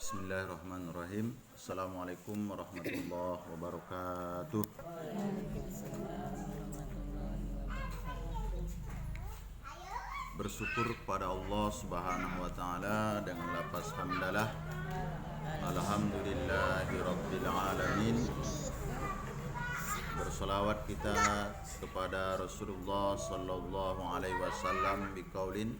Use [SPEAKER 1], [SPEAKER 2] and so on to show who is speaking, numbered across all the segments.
[SPEAKER 1] Bismillahirrahmanirrahim. Assalamualaikum warahmatullahi wabarakatuh. Bersyukur kepada Allah Subhanahu wa taala dengan lafaz hamdalah. Alhamdulillahirabbil alamin. Bersolawat kita kepada Rasulullah sallallahu alaihi wasallam biqaulin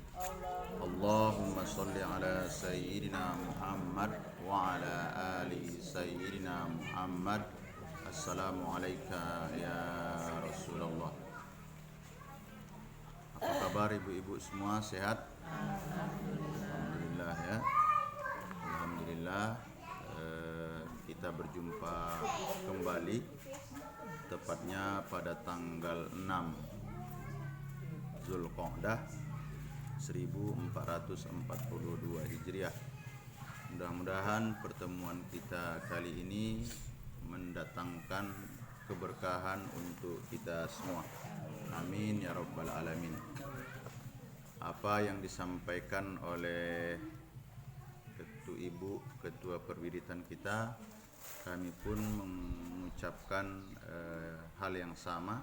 [SPEAKER 1] Allahumma sholli ala sayyidina Muhammad wa ala ali sayyidina Muhammad. Assalamu alayka ya Rasulullah. Apa kabar ibu-ibu semua, sehat? Alhamdulillah ya. Alhamdulillah, kita berjumpa kembali tepatnya pada tanggal 6 Zulqa'dah 1442 Hijriah. Mudah-mudahan pertemuan kita kali ini mendatangkan keberkahan untuk kita semua. Amin ya rabbal alamin. Apa yang disampaikan oleh ketua perwiritan kita, kami pun mengucapkan hal yang sama.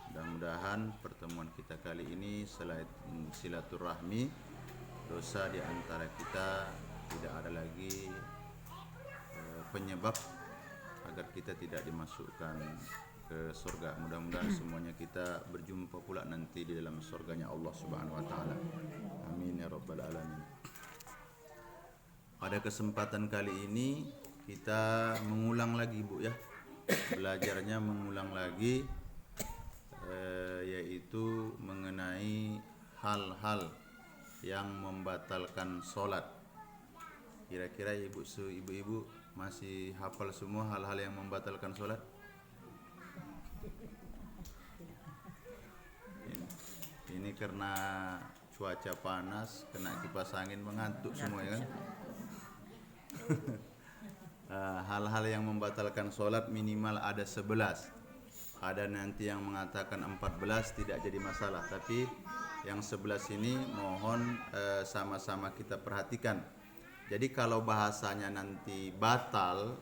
[SPEAKER 1] Mudah-mudahan pertemuan kita kali ini selain silaturahmi, dosa di antara kita tidak ada lagi penyebab agar kita tidak dimasukkan ke surga. Mudah-mudahan semuanya kita berjumpa pula nanti di dalam surganya Allah Subhanahu wa taala. Amin ya rabbal alamin. Pada kesempatan kali ini kita mengulang lagi Bu ya. Belajarnya mengulang lagi, yaitu mengenai hal-hal yang membatalkan sholat. Kira-kira ibu-ibu masih hafal semua hal-hal yang membatalkan sholat? Ini karena cuaca panas, kena kipas angin, mengantuk semua ya kan? Hal-hal yang membatalkan sholat minimal ada 11. Ada nanti yang mengatakan 14, tidak jadi masalah. Tapi yang 11 ini mohon sama-sama kita perhatikan. Jadi kalau bahasanya nanti batal,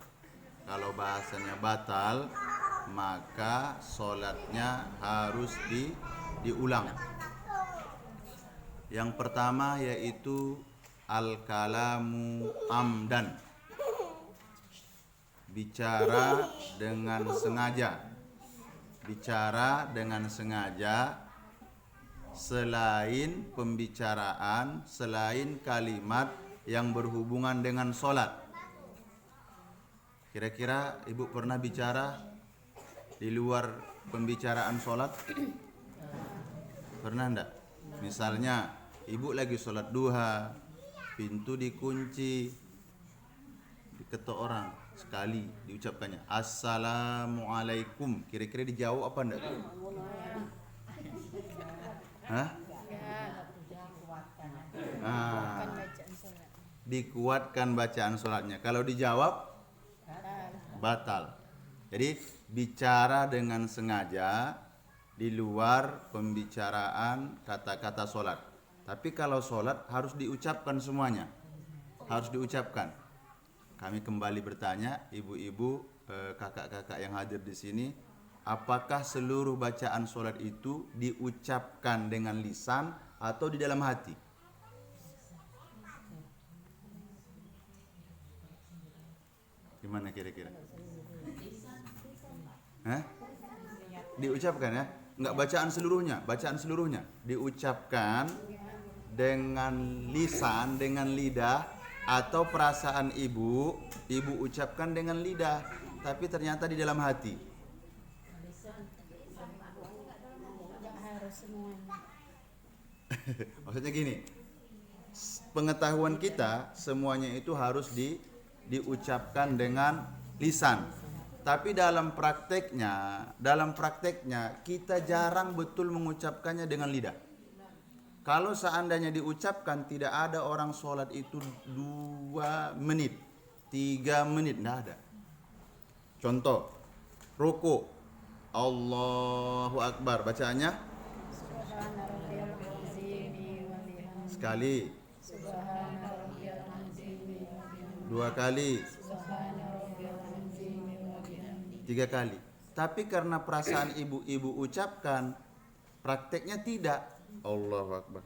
[SPEAKER 1] maka sholatnya harus diulang. Yang pertama yaitu al-kalamu amdan, bicara dengan sengaja. Bicara dengan sengaja selain pembicaraan, selain kalimat yang berhubungan dengan sholat. Kira-kira ibu pernah bicara di luar pembicaraan sholat? Pernah enggak? Misalnya ibu lagi sholat duha, pintu dikunci, diketok orang, sekali diucapkannya Assalamualaikum, kira-kira dijawab apa enggak? Hah? Dikuatkan bacaan sholatnya. Kalau dijawab batal. Jadi bicara dengan sengaja di luar pembicaraan kata-kata sholat. Tapi kalau sholat harus diucapkan semuanya, harus diucapkan. Kami kembali bertanya, ibu-ibu, kakak-kakak yang hadir di sini, apakah seluruh bacaan sholat itu diucapkan dengan lisan atau di dalam hati? Gimana kira-kira? Diucapkan ya? Enggak bacaan seluruhnya diucapkan dengan lisan, dengan lidah, atau perasaan ibu ucapkan dengan lidah, tapi ternyata di dalam hati. Maksudnya gini, pengetahuan kita semuanya itu harus diucapkan dengan lisan. Tapi dalam prakteknya kita jarang betul mengucapkannya dengan lidah. Kalau seandainya diucapkan, tidak ada orang sholat itu 2 menit, 3 menit, tidak ada. Contoh, ruku, Allahu Akbar, bacaannya sekali, 2 2 kali, 3 kali. Tapi karena perasaan ibu-ibu ucapkan, prakteknya tidak. Allahu Akbar.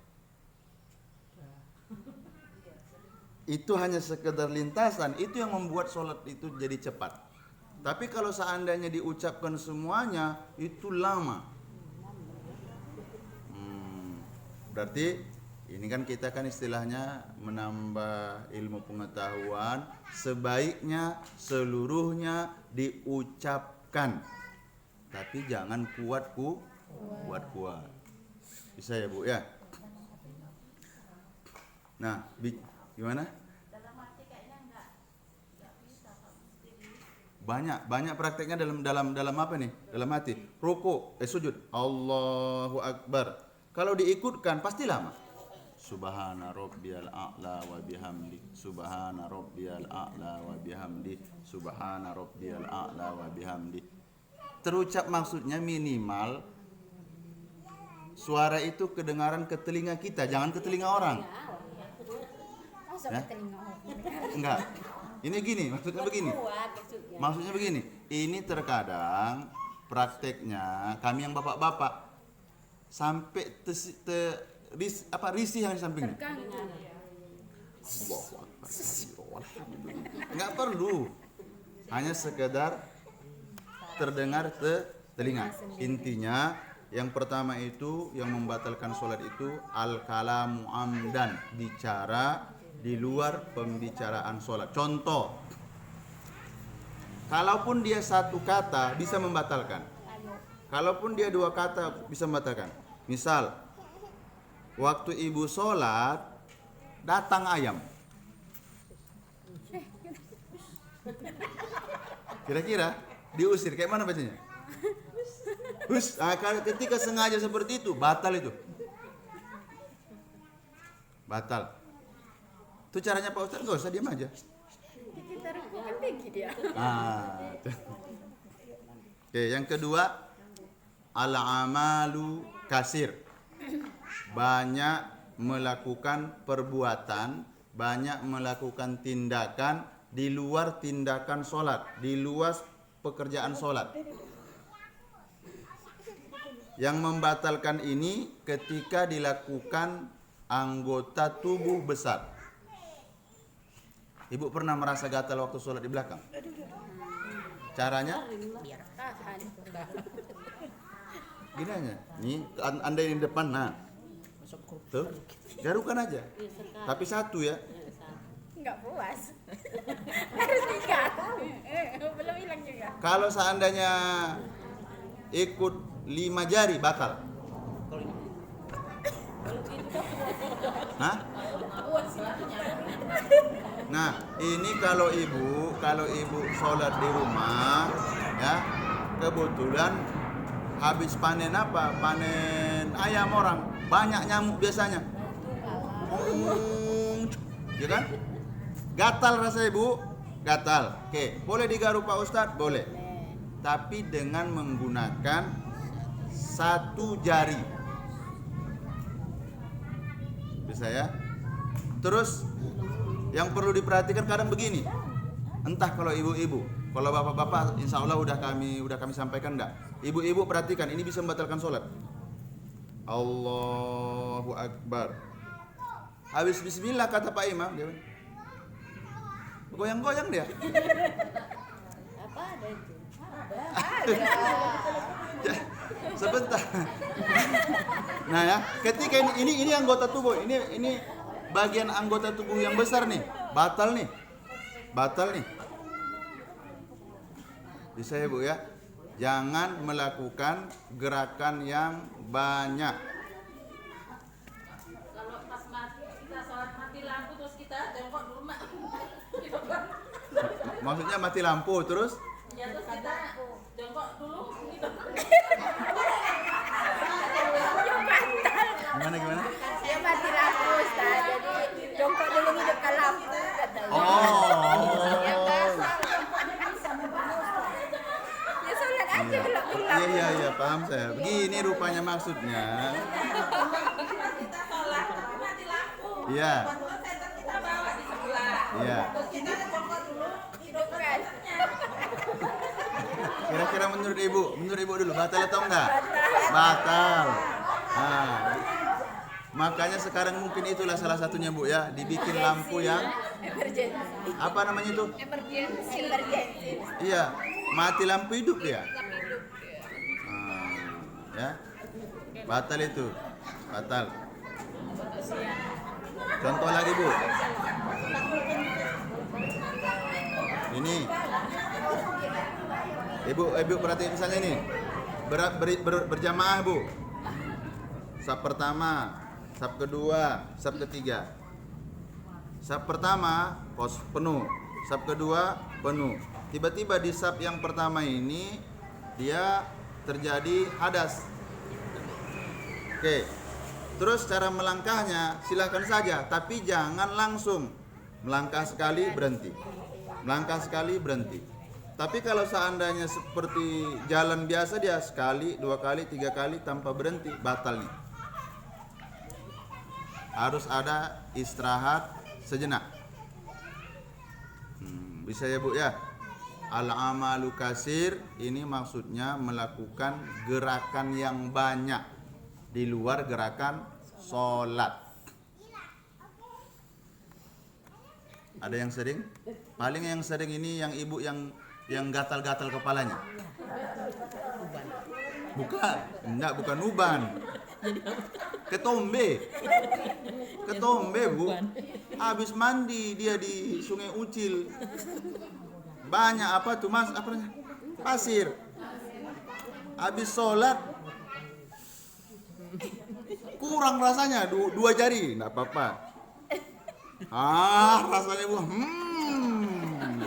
[SPEAKER 1] Itu hanya sekedar lintasan, itu yang membuat sholat itu jadi cepat. Tapi kalau seandainya diucapkan semuanya, itu lama. Berarti ini kan kita kan istilahnya menambah ilmu pengetahuan, sebaiknya seluruhnya diucapkan. Tapi jangan kuat. Bisa ya Bu ya? Nah, gimana? Banyak prakteknya dalam apa nih? Dalam hati. Ruku, sujud. Allahu Akbar. Kalau diikutkan pasti lama. Subhana rabbiyal a'la wa bihamdi. Subhana rabbiyal a'la wa bihamdi. Subhana rabbiyal a'la wa bihamdi. Terucap maksudnya minimal suara itu kedengaran ke telinga kita, jangan ke telinga orang. Ya? Enggak. Ini gini, maksudnya begini. Ini terkadang prakteknya kami yang bapak-bapak sampai risih yang di sampingnya. Enggak perlu. Hanya sekedar terdengar ke telinga. Intinya yang pertama itu yang membatalkan sholat itu al-kalamu amdan, bicara di luar pembicaraan sholat. Contoh, kalaupun dia 1 kata bisa membatalkan, kalaupun dia 2 kata bisa membatalkan. Misal, waktu ibu sholat datang ayam, kira-kira diusir kayak mana bacanya? Ketika sengaja seperti itu batal itu, batal. Itu caranya Pak Ustadz, nggak usah diam aja.
[SPEAKER 2] Kita kan tinggi dia.
[SPEAKER 1] Oke, yang kedua, al-amalu kasir. Banyak melakukan perbuatan, banyak melakukan tindakan di luar tindakan sholat, di luar pekerjaan sholat. Yang membatalkan ini ketika dilakukan anggota tubuh besar. Ibu pernah merasa gatal waktu sholat di belakang? Caranya? Gini aja. Nih, Anda yang di depan, nah. Tuh, garukan aja. Tapi 1 ya.
[SPEAKER 2] Enggak puas. Harus 3. Belum hilang juga.
[SPEAKER 1] Kalau seandainya ikut 5 jari batal. Hah? Nah, ini kalau ibu sholat di rumah, ya, kebetulan habis panen apa? Panen ayam orang, banyak nyamuk biasanya. Ya kan? Gatal rasa ibu, gatal. Oke, boleh digaruk Pak Ustadz? Boleh. Tapi dengan menggunakan 1 jari. Bisa ya? Terus yang perlu diperhatikan kadang begini. Entah kalau ibu-ibu, kalau bapak-bapak insya Allah udah kami sampaikan enggak. Ibu-ibu perhatikan, ini bisa membatalkan sholat. Allahu Akbar. Habis bismillah kata Pak Imam, dia goyang-goyang dia.
[SPEAKER 2] Apa ada itu?
[SPEAKER 1] Sebentar. Nah ya, ketika ini anggota tubuh, ini bagian anggota tubuh yang besar nih, batal nih. Bisa ya Bu ya, jangan melakukan gerakan yang banyak.
[SPEAKER 3] Kalau pas kita sholat mati lampu terus kita jongkok dulu mak.
[SPEAKER 1] Maksudnya mati lampu terus?
[SPEAKER 3] Ya terus kita jongkok dulu gitu.
[SPEAKER 1] Gimana?
[SPEAKER 2] Dia mati lampu Ustaz. Jadi jongkok dulu hidupkan lampu katanya. Ya kan? Ya sholat aja belum hilang.
[SPEAKER 1] Iya, paham saya. Begini rupanya maksudnya.
[SPEAKER 3] Kita sholat mati lampu.
[SPEAKER 1] Iya.
[SPEAKER 3] Kita bawa di sebelah.
[SPEAKER 1] Iya.
[SPEAKER 3] Terus kita jongkok
[SPEAKER 1] menurut ibu? Menurut ibu dulu, batal atau enggak? Batal. Nah, makanya sekarang mungkin itulah salah satunya Bu ya, dibikin lampu yang
[SPEAKER 2] Emergency.
[SPEAKER 1] apa namanya itu?
[SPEAKER 2] Emergency.
[SPEAKER 1] Iya, mati lampu hidup dia. Ya, batal itu, batal. Contoh lagi Bu. Ini, ibu perhatiin misalnya ini, berjamaah Bu. Saf pertama, saf kedua, saf ketiga. Saf pertama pos penuh, saf kedua penuh. Tiba-tiba di saf yang pertama ini dia terjadi hadas. Oke. Terus cara melangkahnya silakan saja, tapi jangan langsung melangkah sekali berhenti. Melangkah sekali berhenti. Tapi kalau seandainya seperti jalan biasa dia sekali, 2 kali, 3 kali tanpa berhenti, batal nih. Harus ada istirahat sejenak. Bisa ya Bu ya? Al-amalu kasir ini maksudnya melakukan gerakan yang banyak di luar gerakan sholat. Ada yang sering? Paling yang sering ini yang ibu yang gatal-gatal kepalanya. Bukan uban. Ketombe Bu. Habis mandi dia di Sungai Ucil. Banyak apa tuh Mas? Apa namanya? Pasir. Habis sholat kurang rasanya 2 jari, enggak apa-apa. Rasanya Bu.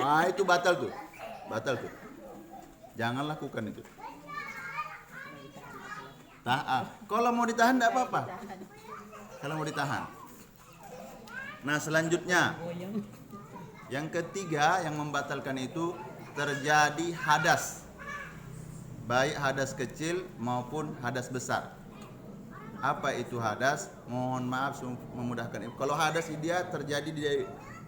[SPEAKER 1] Wah, itu batal tuh. Jangan lakukan itu. Kalau mau ditahan enggak apa-apa. Kalau mau ditahan. Nah, selanjutnya yang ketiga yang membatalkan itu terjadi hadas. Baik hadas kecil maupun hadas besar. Apa itu hadas? Mohon maaf memudahkan. Kalau hadas dia terjadi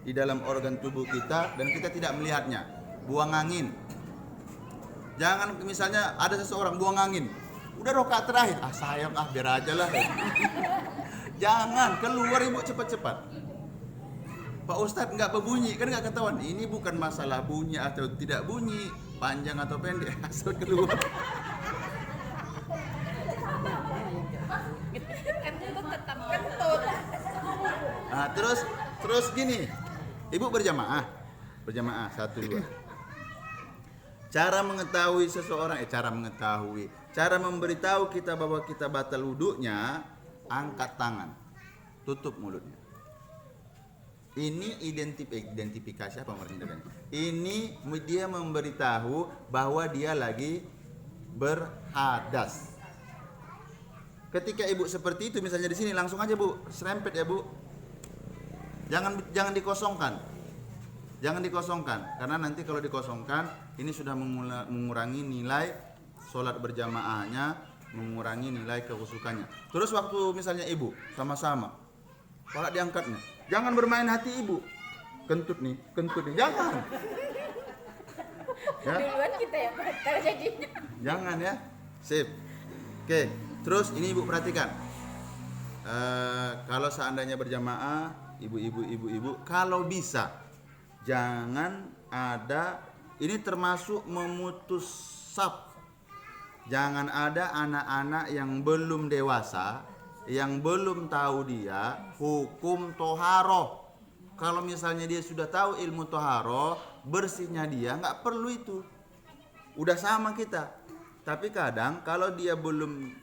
[SPEAKER 1] di dalam organ tubuh kita dan kita tidak melihatnya. Buang angin. Jangan misalnya ada seseorang buang angin. Udah rakaat terakhir, sayang biar aja lah. Jangan, keluar ibu cepat-cepat. Pak Ustadz nggak berbunyi, kan nggak ketahuan. Ini bukan masalah bunyi atau tidak bunyi, panjang atau pendek, asal keluar.
[SPEAKER 2] Kentut tetap kentut.
[SPEAKER 1] Nah, terus gini, ibu berjamaah 1, 2. Cara memberitahu kita bahwa kita batal wudunya, angkat tangan, tutup mulutnya. Ini identifikasi apa maksudnya? Ini dia memberitahu bahwa dia lagi berhadas. Ketika ibu seperti itu, misalnya di sini langsung aja Bu, serempet ya Bu. Jangan dikosongkan. Jangan dikosongkan, karena nanti kalau dikosongkan ini sudah mengurangi nilai sholat berjamaahnya, mengurangi nilai kekhusukannya. Terus waktu misalnya ibu sama-sama, kalau diangkatnya, jangan bermain hati ibu. Kentut nih, jangan. Ya?
[SPEAKER 2] Duluan kita yang batal jadinya.
[SPEAKER 1] Jangan ya, sip. Oke, terus ini ibu perhatikan. Kalau seandainya berjamaah, ibu, kalau bisa jangan ada, ini termasuk memutus saf. Jangan ada anak-anak yang belum dewasa, yang belum tahu dia hukum toharoh. Kalau misalnya dia sudah tahu ilmu toharoh, bersihnya dia nggak perlu itu. Udah sama kita. Tapi kadang kalau dia belum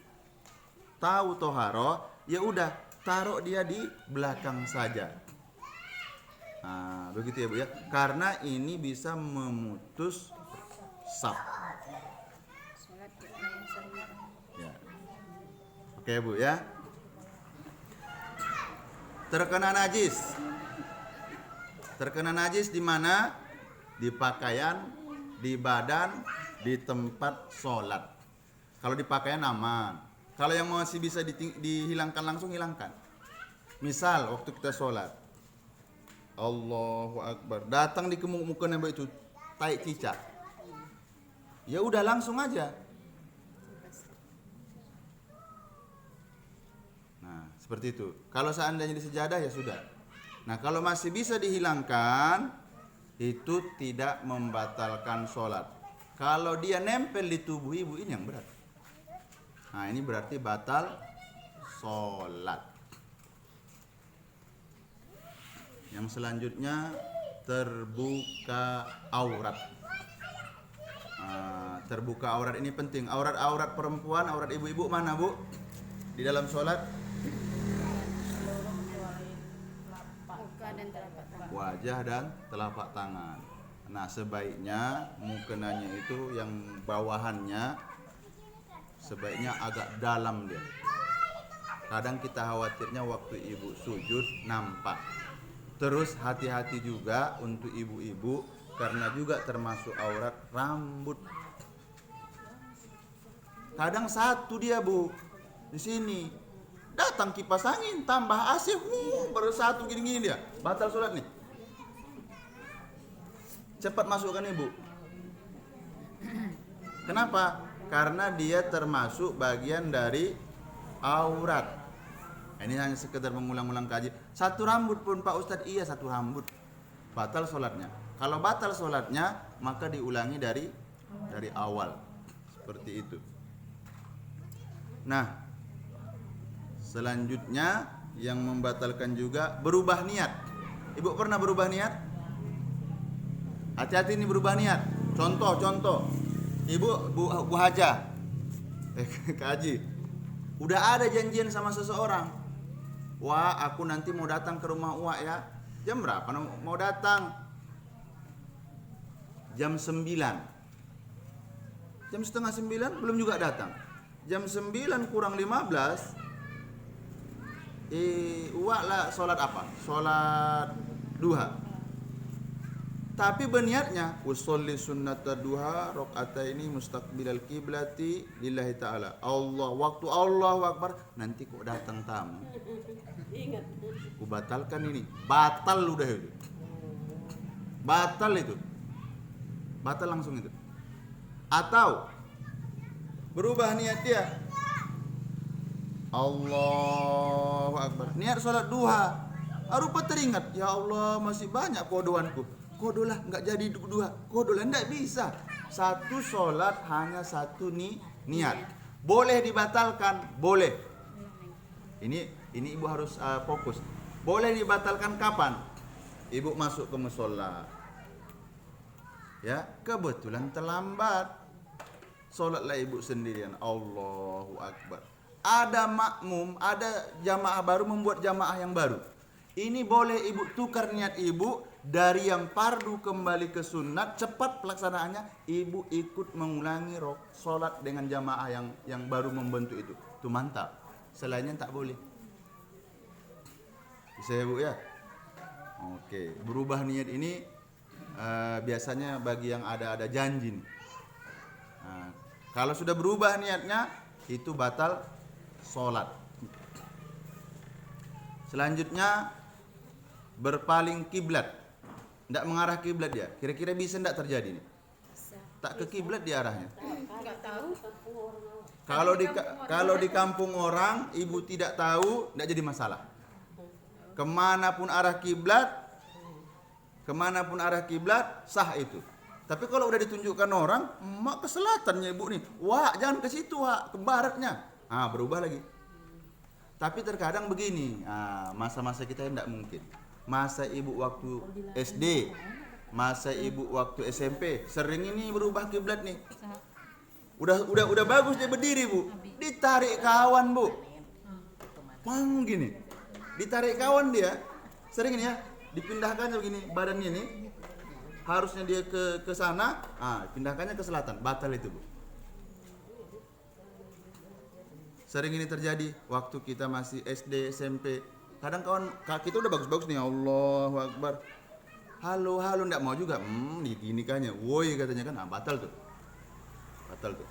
[SPEAKER 1] tahu toharoh, ya udah taruh dia di belakang saja. Nah, begitu ya Bu ya. Karena ini bisa memutus saf. Ya. Oke Bu ya. Terkena najis di mana? Di pakaian, di badan, di tempat sholat. Kalau di pakaian aman. Kalau yang masih bisa dihilangkan langsung, hilangkan. Misal waktu kita sholat, Allahu Akbar, datang di muka nembak itu tai cicak. ya udah langsung aja. Nah, seperti itu. Kalau seandainya di sejadah ya sudah. Nah, kalau masih bisa dihilangkan, itu tidak membatalkan sholat. Kalau dia nempel di tubuh ibu, ini yang berat. Nah, ini berarti batal sholat. Yang selanjutnya, terbuka aurat. Terbuka aurat ini penting. Aurat perempuan, aurat ibu-ibu mana, Bu? Di dalam sholat?
[SPEAKER 2] Muka dan telapak tangan.
[SPEAKER 1] Wajah dan telapak tangan. Nah, sebaiknya mukenanya itu yang bawahannya sebaiknya agak dalam dia. Kadang kita khawatirnya waktu ibu sujud nampak. Terus hati-hati juga untuk ibu-ibu karena juga termasuk aurat rambut. Kadang satu dia, Bu, di sini. Datang kipas angin, tambah AC, baru satu gini-gini dia. Batal sholat nih. Cepat masukkan ibu. Kenapa? Karena dia termasuk bagian dari aurat. Ini hanya sekedar mengulang-ulang kaji. Satu rambut pun Pak Ustadz, iya satu rambut. Batal sholatnya. Kalau batal sholatnya, maka diulangi dari awal. Seperti itu. Nah, selanjutnya yang membatalkan juga berubah niat. Ibu pernah berubah niat? Hati-hati ini berubah niat. Contoh. Ibu Bu Haja. Kak Haji. Udah ada janjian sama seseorang. Wah, aku nanti mau datang ke rumah Uwa ya. Jam berapa mau datang? Jam 9. Jam setengah 9 belum juga datang. Jam 9 kurang 15 Uwa lah sholat apa? Sholat duha. Tapi berniatnya usolli sunnata duha rakaataini mustaqbilal kiblati lillahi ta'ala. Waktu Allahu Akbar nanti kok datang tamu.
[SPEAKER 2] Ingat.
[SPEAKER 1] Ku batalkan ini. Batal udah itu. Batal itu. Batal langsung itu. Atau berubah niat dia. Allahu Akbar. Niat sholat duha. Rupa teringat, ya Allah masih banyak kodoanku. Kodolah nggak jadi duha. Kodolah nggak bisa. Satu sholat hanya satu niat. Boleh dibatalkan, boleh. Ini ibu harus fokus. Boleh dibatalkan kapan? Ibu masuk ke musola. Ya, kebetulan terlambat. Sholatlah ibu sendirian. Allahu Akbar. Ada makmum, ada jamaah baru membuat jamaah yang baru. Ini boleh ibu tukar niat ibu dari yang fardu kembali ke sunat, cepat pelaksanaannya, ibu ikut mengulangi sholat dengan jamaah yang baru membentuk itu. Itu mantap. Selainnya tak boleh. Bisa ya Bu ya? Oke, berubah niat ini biasanya bagi yang ada janji nih. Nah, kalau sudah berubah niatnya itu batal sholat. Selanjutnya berpaling kiblat, tidak mengarah kiblat dia. Kira-kira bisa tidak terjadi nih? Tak ke kiblat dia arahnya.
[SPEAKER 2] Enggak tahu.
[SPEAKER 1] Kalau di kampung orang ibu tidak tahu, tidak jadi masalah. Kemanapun arah kiblat sah itu. Tapi kalau udah ditunjukkan orang, mak ke selatannya ibu nih, wah jangan ke situ, wah ke baratnya. Berubah lagi. Tapi terkadang begini, masa-masa kita tidak mungkin. Masa ibu waktu SD, masa ibu waktu SMP, sering ini berubah kiblat nih. Udah bagus dia berdiri Bu, ditarik kawan Bu, gini, ditarik kawan dia, sering ini ya, dipindahkan begini badannya ini, harusnya dia ke sana, pindahkannya ke selatan, batal itu Bu. Sering ini terjadi waktu kita masih SD, SMP. Kadang kawan kita udah bagus-bagus nih, Allahu Akbar. Halo, enggak mau juga. Dinikahnya. Woi katanya kan, batal tuh. Batal tuh.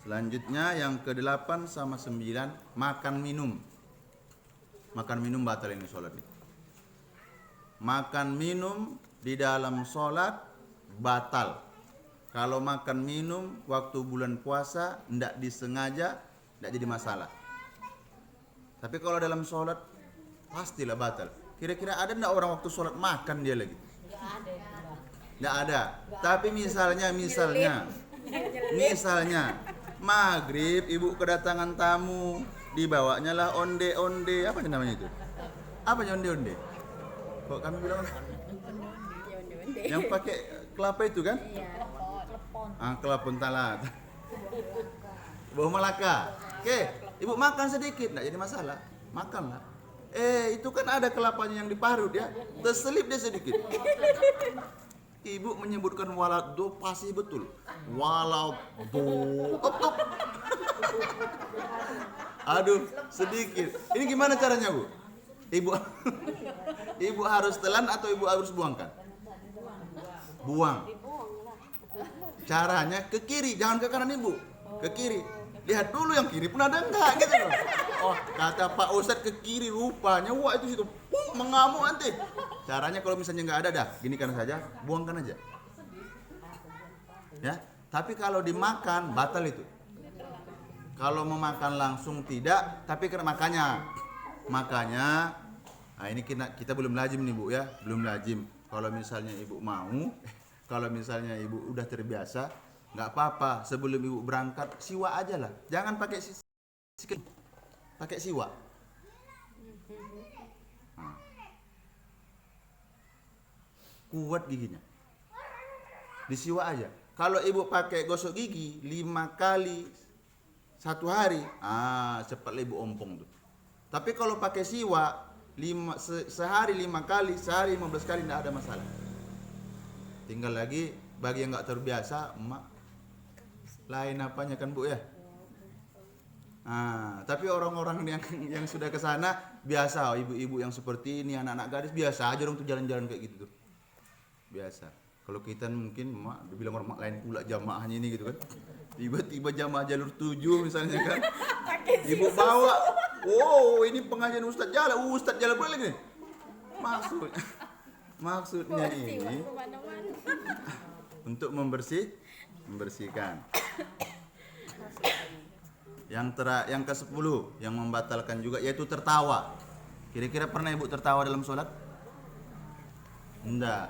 [SPEAKER 1] Selanjutnya yang ke-8 sama 9, makan minum. Makan minum batal ini sholat nih. Makan minum di dalam sholat batal. Kalau makan minum waktu bulan puasa tidak disengaja, tidak jadi masalah. Tapi kalau dalam sholat pastilah batal. Kira-kira ada tidak orang waktu sholat makan dia lagi? Tidak ada. Tapi misalnya maghrib ibu kedatangan tamu, dibawanya lah onde-onde, apa namanya itu? Apa onde-onde? Kok kami bilang yang pakai kelapa itu kan? Kelapon talat. Bau Malaka. Oke, ibu makan sedikit, enggak jadi masalah. Makanlah. Itu kan ada kelapanya yang diparut ya. Terselip dia sedikit. Ibu menyebutkan walado pasti betul. Walado. Aduh, sedikit. Ini gimana caranya, Bu? Ibu harus telan atau ibu harus buangkan? Buang. Caranya ke kiri, jangan ke kanan ibu. Ke kiri. Lihat dulu yang kiri pun ada enggak gitu loh. Oh, kata Pak Ustadz ke kiri, rupanya wah itu situ mengamuk nanti. Caranya kalau misalnya enggak ada dah, ginikan saja, buangkan aja. Ya, tapi kalau dimakan batal itu. Kalau memakan langsung tidak, tapi karena makanya nah ini kita belum lazim nih Bu ya, belum lazim. Kalau misalnya ibu mau, kalau misalnya ibu udah terbiasa, nggak apa-apa. Sebelum ibu berangkat, siwa aja lah. Jangan pakai pakai siwa. Nah. Kuat giginya. Disiwa aja. Kalau ibu pakai gosok gigi 5 kali 1 hari, cepat ibu ompong tuh. Tapi kalau pakai siwa sehari 5 kali, sehari 15 kali tidak ada masalah. Tinggal lagi bagi yang nggak terbiasa, emak lain apanya kan Bu ya. Tapi orang-orang yang sudah ke sana biasa, ibu-ibu yang seperti ini, anak-anak gadis biasa aja dong tuh jalan-jalan kayak gitu tuh. Biasa. Kalau kita mungkin emak dibilang orang lain pula jamaahnya ini gitu kan. Tiba-tiba jamaah jalur 7 misalnya kan. Ibu bawa, wow ini pengajian Ustadz jalan boleh nih. Maksudnya ini untuk membersihkan. Yang ke-10 yang membatalkan juga yaitu tertawa. Kira-kira pernah ibu tertawa dalam sholat? Enggak.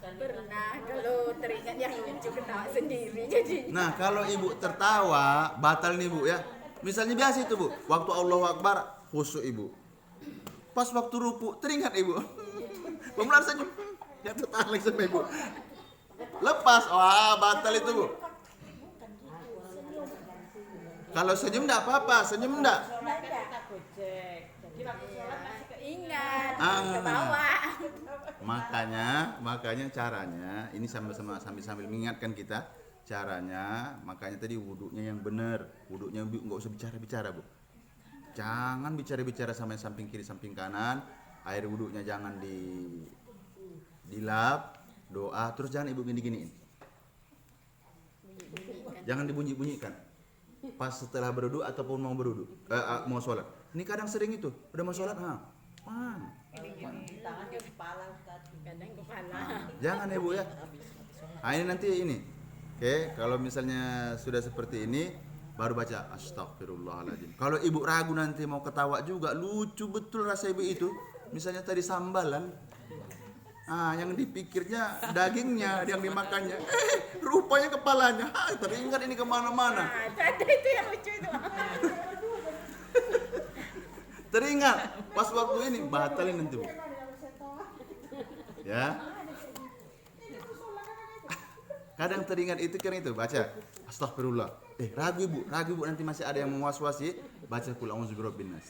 [SPEAKER 2] Pernah, kalau teringat yang lucu ketawa sendiri jadi.
[SPEAKER 1] Nah kalau ibu tertawa batal nih Bu ya. Misalnya biasa itu Bu, waktu Allahu Akbar khusyuk ibu. Pas waktu ruku teringat ibu. Pemular senyum, ya tertarik sama ibu. Lepas, batal itu Bu. Kalau senyum enggak apa-apa, senyum enggak.
[SPEAKER 2] Ingat, ketawa.
[SPEAKER 1] Makanya caranya ini sambil mengingatkan kita caranya. Makanya tadi wudhunya yang benar, wudhunya nggak usah bicara Bu. Jangan bicara sama yang samping kiri samping kanan. Air wudhunya jangan dilap, doa terus jangan ibu gini-giniin. Jangan dibunyi-bunyikan. Pas setelah berwudu ataupun mau berwudu, mau sholat. Ini kadang sering itu, udah mau sholat,
[SPEAKER 2] Kadang kepala.
[SPEAKER 1] Jangan ya Bu ya. Ini nanti ini. Oke, kalau misalnya sudah seperti ini baru baca astagfirullahaladzim. Kalau ibu ragu nanti mau ketawa juga, lucu betul rasa ibu itu. Misalnya tadi sambalan, yang dipikirnya dagingnya, yang dimakannya, rupanya kepalanya. Teringat ini kemana-mana.
[SPEAKER 2] Ada itu yang lucu itu.
[SPEAKER 1] Teringat pas waktu ini batalin nanti Bu. Ya. Kadang teringat itu karena itu baca astagfirullah. Ragu Bu nanti masih ada yang mewas-wasi, baca qul a'udzu birabbin nas.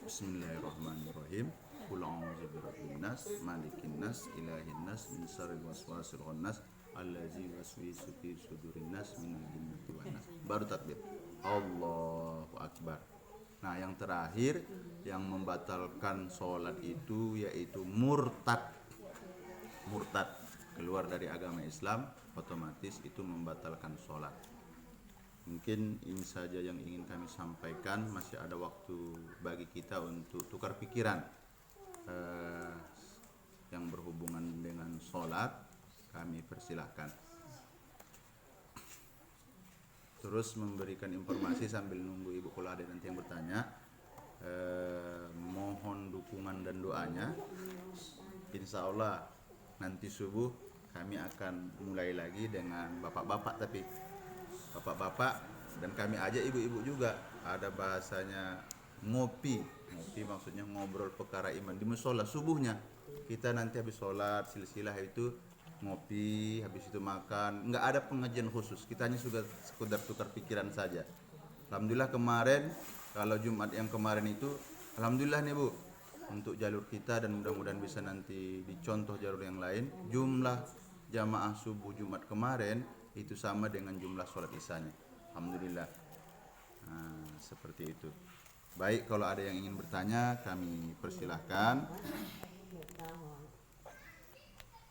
[SPEAKER 1] Bismillahirrahmanirrahim. Qul a'udzu birabbin nas, malikin nas, ilahin nas, min syarril waswasil khannas, allazi yuwaswisu fi sudurin nas minal jinnati wan nas. Baru takbir. Allahu akbar. Nah, yang terakhir yang membatalkan sholat itu yaitu murtad. Murtad, keluar dari agama Islam, otomatis itu membatalkan sholat. Mungkin ini saja yang ingin kami sampaikan. Masih ada waktu bagi kita untuk tukar pikiran. yang berhubungan dengan sholat kami persilahkan. Terus memberikan informasi sambil nunggu ibu kalau ada nanti yang bertanya, mohon dukungan dan doanya. Insya Allah nanti subuh kami akan mulai lagi dengan bapak-bapak, tapi bapak-bapak dan kami ajak ibu-ibu juga. Ada bahasanya ngopi maksudnya ngobrol perkara iman di musola subuhnya. Kita nanti habis sholat silsilah itu ngopi, habis itu makan, nggak ada pengajian khusus, kita hanya sudah sekedar tukar pikiran saja. Alhamdulillah kemarin, kalau Jumat yang kemarin itu alhamdulillah nih Bu, untuk jalur kita dan mudah-mudahan bisa nanti dicontoh jalur yang lain, jumlah jamaah subuh Jumat kemarin itu sama dengan jumlah sholat isanya. Alhamdulillah. Nah, seperti itu. Baik, kalau ada yang ingin bertanya kami persilahkan.